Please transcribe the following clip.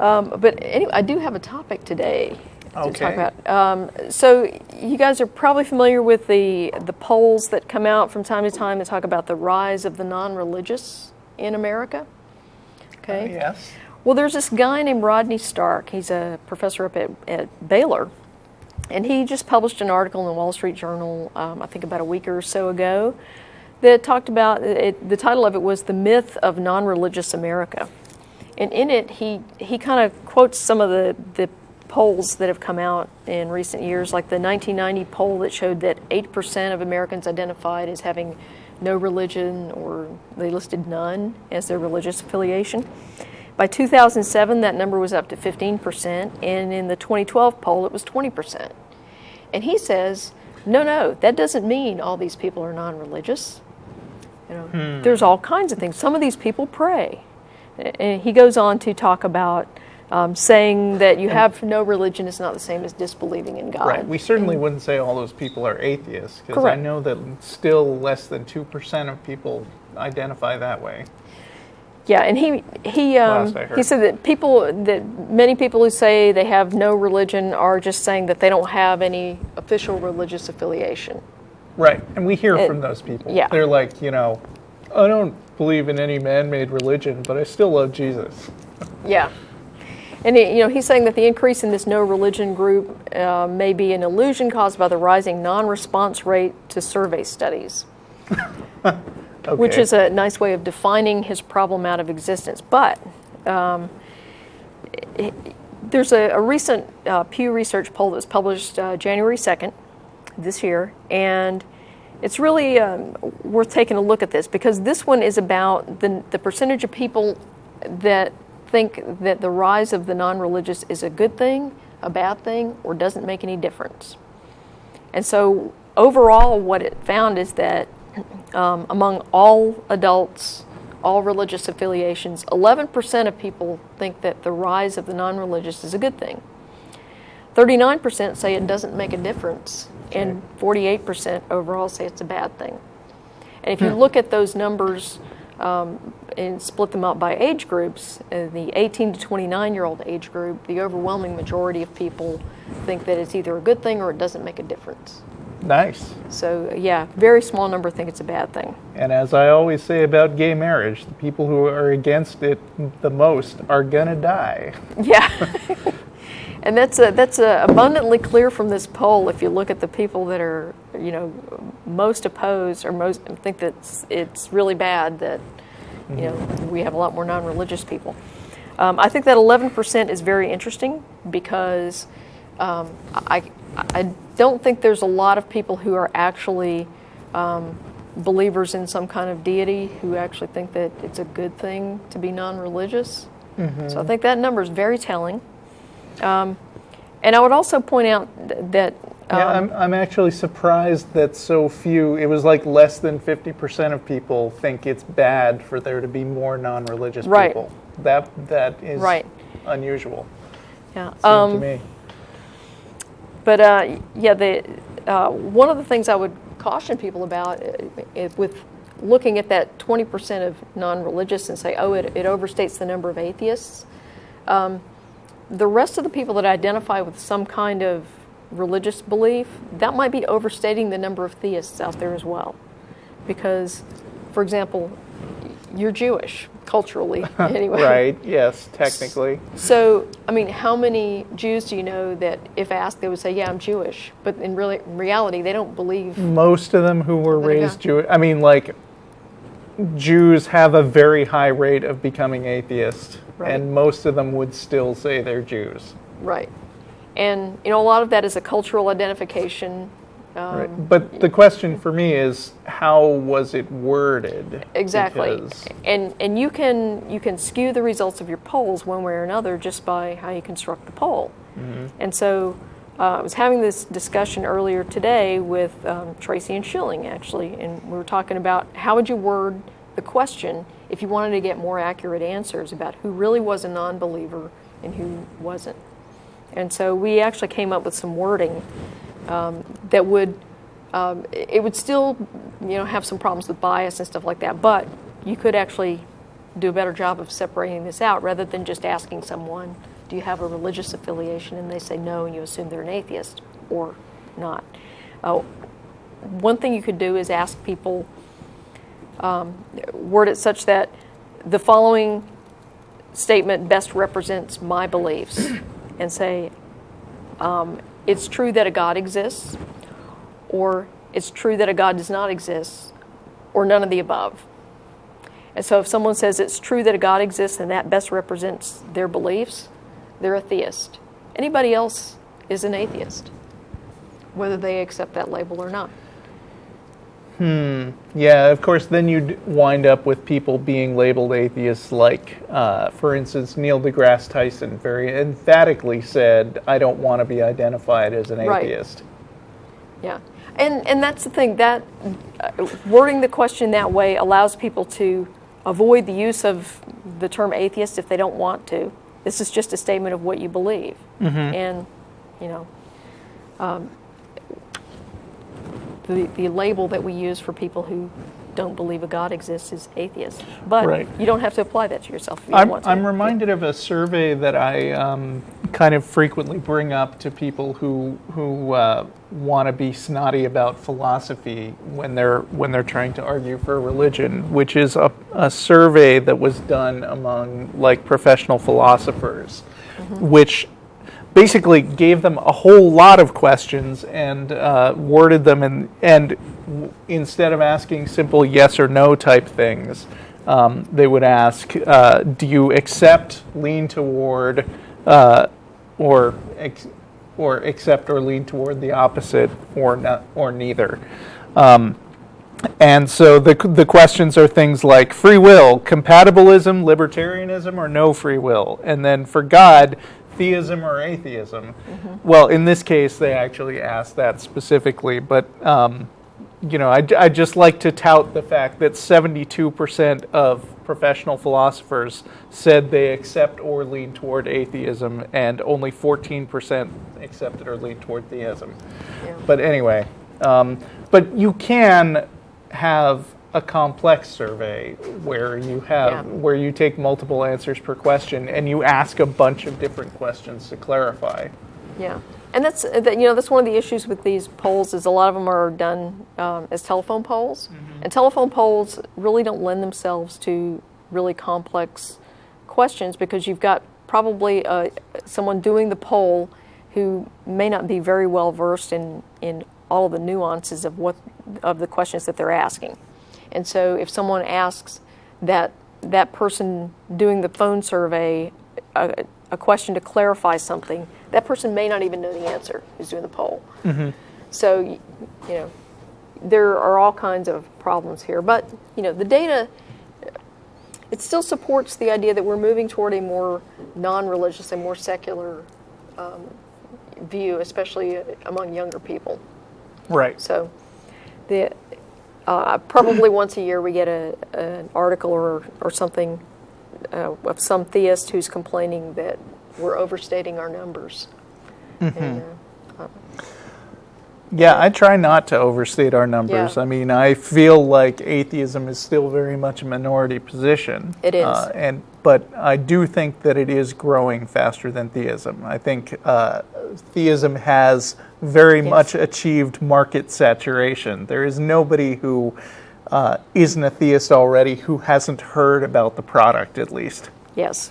But anyway, I do have a topic today to Okay. talk about. So you guys are probably familiar with the polls that come out from time to time that talk about the rise of the non-religious in America. Okay. Yes. Well, there's this guy named Rodney Stark. He's a professor up at Baylor. And he just published an article in the Wall Street Journal, I think about a week or so ago, that talked about, the title of it was The Myth of Non-Religious America. And in it, he kind of quotes some of the polls that have come out in recent years, like the 1990 poll that showed that 8% of Americans identified as having no religion, or they listed none as their religious affiliation. By 2007, that number was up to 15%, and in the 2012 poll, it was 20%. And he says, no, that doesn't mean all these people are non-religious. There's all kinds of things. Some of these people pray. And he goes on to talk about saying that you have no religion is not the same as disbelieving in God. Right. We certainly wouldn't say all those people are atheists, because I Correct. know that still less than 2% of people identify that way. Yeah, and he Last I heard. said that many people who say they have no religion are just saying that they don't have any official religious affiliation. Right. And we hear from those people. yeah. They're like, I don't believe in any man-made religion, but I still love Jesus. Yeah. And he's saying that the increase in this no religion group may be an illusion caused by the rising non-response rate to survey studies. Okay. Which is a nice way of defining his problem out of existence. But there's a recent Pew Research poll that was published January 2nd this year, and it's really worth taking a look at this, because this one is about the percentage of people that think that the rise of the non-religious is a good thing, a bad thing, or doesn't make any difference. And so overall what it found is that among all adults, all religious affiliations, 11% of people think that the rise of the non-religious is a good thing. 39% say it doesn't make a difference, and 48% overall say it's a bad thing. And if you look at those numbers and split them up by age groups, the 18 to 29-year-old age group, the overwhelming majority of people think that it's either a good thing or it doesn't make a difference. Nice. So, yeah, very small number think it's a bad thing. And as I always say about gay marriage, the people who are against it the most are gonna die. Yeah. And that's abundantly clear from this poll. If you look at the people that are, most opposed or most think that it's really bad that, we have a lot more non-religious people. I think that 11% is very interesting, because I don't think there's a lot of people who are actually believers in some kind of deity who actually think that it's a good thing to be non-religious. Mm-hmm. So I think that number is very telling. And I would also point out that... I'm actually surprised that so few, it was like less than 50% of people think it's bad for there to be more non-religious people. That is unusual. Yeah. Seemed to me. But one of the things I would caution people about is with looking at that 20% of non-religious and say, it overstates the number of atheists. The rest of the people that identify with some kind of religious belief, that might be overstating the number of theists out there as well. Because, for example, you're Jewish, culturally, anyway. Right, yes, technically. So, how many Jews do you know that if asked, they would say, yeah, I'm Jewish, but in reality, they don't believe... Most of them who were raised Jewish, Jews have a very high rate of becoming atheists, and most of them would still say they're Jews. Right. And, a lot of that is a cultural identification. Right. But the question for me is, how was it worded? Exactly. Because... And you can skew the results of your polls one way or another just by how you construct the poll. Mm-hmm. And so I was having this discussion earlier today with Tracy and Schilling, actually, and we were talking about how would you word the question if you wanted to get more accurate answers about who really was a non-believer and who wasn't. And so we actually came up with some wording that would, it would still, have some problems with bias and stuff like that, but you could actually do a better job of separating this out rather than just asking someone, do you have a religious affiliation? And they say no, and you assume they're an atheist or not. One thing you could do is ask people, word it such that the following statement best represents my beliefs, and say, it's true that a God exists, or it's true that a God does not exist, or none of the above. And so if someone says it's true that a God exists and that best represents their beliefs, they're a theist. Anybody else is an atheist, whether they accept that label or not. Yeah, of course, then you'd wind up with people being labeled atheists like, for instance, Neil deGrasse Tyson very emphatically said, I don't want to be identified as an atheist. Yeah. And that's the thing, that wording the question that way allows people to avoid the use of the term atheist if they don't want to. This is just a statement of what you believe. And, the label that we use for people who don't believe a God exists is atheist. But you don't have to apply that to yourself if you don't want to. I'm reminded of a survey that I kind of frequently bring up to people who want to be snotty about philosophy when they're trying to argue for religion, which is a survey that was done among professional philosophers, which basically gave them a whole lot of questions and worded them and instead of asking simple yes or no type things, they would ask, do you accept, lean toward, or accept or lean toward the opposite, or not, or neither. And so the questions are things like free will, compatibilism, libertarianism, or no free will. And then for God, theism or atheism. Well, in this case, they actually asked that specifically, but I just like to tout the fact that 72% of professional philosophers said they accept or lean toward atheism, and only 14% accepted or lean toward theism. Yeah. But anyway, but you can have a complex survey where you take multiple answers per question and you ask a bunch of different questions to clarify. Yeah, and that's one of the issues with these polls is a lot of them are done as telephone polls, and telephone polls really don't lend themselves to really complex questions because you've got probably someone doing the poll who may not be very well versed in all of the nuances of the questions that they're asking. And so if someone asks that person doing the phone survey a question to clarify something, that person may not even know the answer who's doing the poll. So, there are all kinds of problems here. But, the data, it still supports the idea that we're moving toward a more non-religious and more secular view, especially among younger people. Right. So, probably once a year we get an article or something of some theist who's complaining that we're overstating our numbers. And, yeah, I try not to overstate our numbers. Yeah. I mean, I feel like atheism is still very much a minority position. It is. But I do think that it is growing faster than theism. I think theism has very much achieved market saturation. There is nobody who isn't a theist already who hasn't heard about the product, at least. Yes.